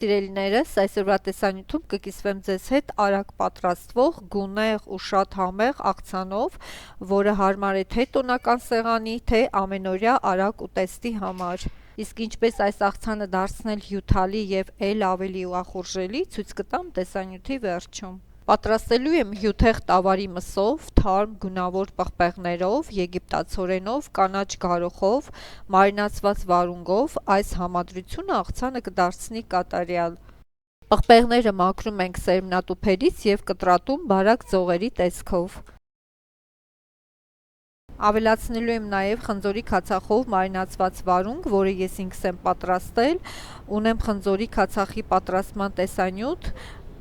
Սիրելիներս, այսօրվա տեսանյութում կկիսվեմ ձեզ հետ արագ պատրաստվող, գունեղ ու շատ համեղ աղցանով, որը հարմար է թե տոնական սեղանի, թե ամենօրյա արագ ուտեստի համար։ Իսկ ինչպես այս աղցանը դարձնել հյութալի եւ էլ ավելի ուղախորժելի, ցույց կտամ տեսանյութի վերջում։ Պատրաստելու եմ հյութեղ տավարի մսով, թարմ գունավոր պղպեղներով, եգիպտացորենով, կանաչ գարոխով, մարինացված վարունգով, այս համադրությունը աղցանը կդարձնի կատարյալ։ Պղպեղները մաքրում ենք սերմնատուփերից եւ կտրատում բարակ ձողերի տեսքով։ Ավելացնելու եմ նաև խնձորի քացախով մարինացված վարունգ, որը ես ինքս եմ պատրաստել, ունեմ խնձորի քացախի պատրաստման տեսանյութ,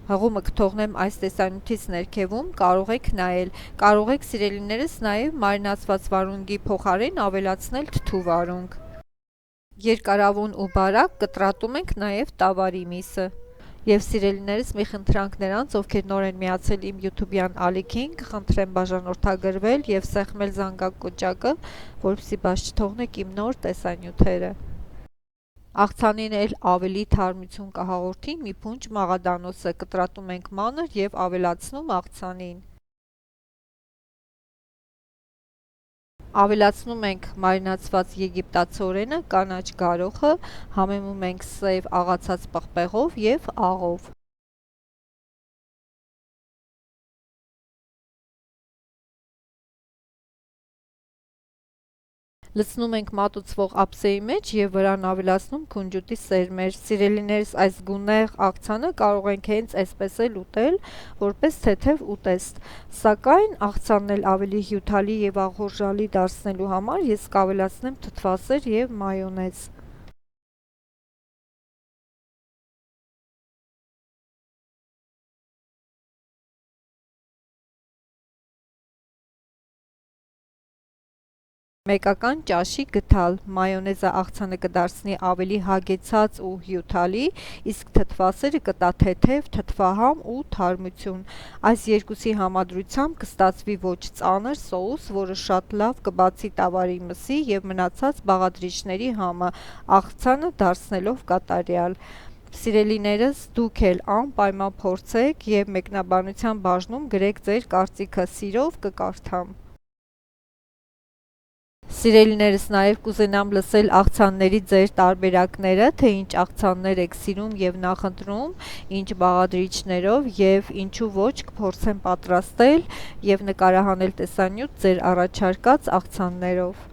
հղումը կթողնեմ այս տեսանյութից ներքևում, կարող եք նայել, կարող եք սիրելիներս նաև մարինացված վարունգի փոխարեն ավելացնել թթու վարունգ։ Երկարավուն ու բարակ կտրատում ենք նաև տավարի միսը։ Եվ սիրելիներս, մի խնդրանք նրանց, ովքեր նոր են միացել իմ յութուբյան ալիքին, կխնդրեմ բաժանորդագրվել եւ սեղմել զանգակոճակը, որպեսզի բաց չթողնեք իմ նոր տեսանյութերը։ Աղցանին էլ ավելի թարմություն կհաղորդի մի փունջ մաղադանոսը, կտրատում ենք մանր եւ ավելացնում աղցանին։ Ավելացնում ենք մարինացված եգիպտացորենը, կանաչ գարոխը, համեմում ենք սև աղացած պղպեղով եւ աղով։ Լցնում ենք մատուցվող ափսեի մեջ եւ վրան ավելացնում քունջուտի սերմեր։ Սիրելիներս, այս գունեղ աղցանը կարող ենք հենց այսպես էլ ուտել, որպես թեթև ուտեստ, սակայն աղցանն էլ ավելի հյութալի եւ աղորժալի դարձնելու համար ես կավելացնեմ թթվասեր եւ մայոնեզ։ Մեկական ճաշի գդալ, մայոնեզը աղցանը կդարձնի ավելի հագեցած ու հյութալի, իսկ թթվասերը կտա թեթև, թթվահամ ու թարմություն։ Այս երկուսի համադրությամբ կստացվի ոչ ծանր սոուս, որը շատ լավ կբացի տավարի մսի եւ մնացած բաղադրիչների համը, աղցանը դարձնելով կատարյալ։ Սիրելիներս, դուք էլ անպայման փորձեք եւ մեկնաբանության բաժնում գրեք ձեր կարծիքը, սիրով կկարդամ։ Սիրելիներս, նաև կուզենամ լսել աղցանների ձեր տարբերակները, թե ինչ աղցաններ եք սիրում եւ նախընտրում, ինչ բաղադրիչներով եւ ինչու ոչ կփորձեմ պատրաստել եւ նկարահանել տեսանյութ ձեր առաջարկած աղցաններով։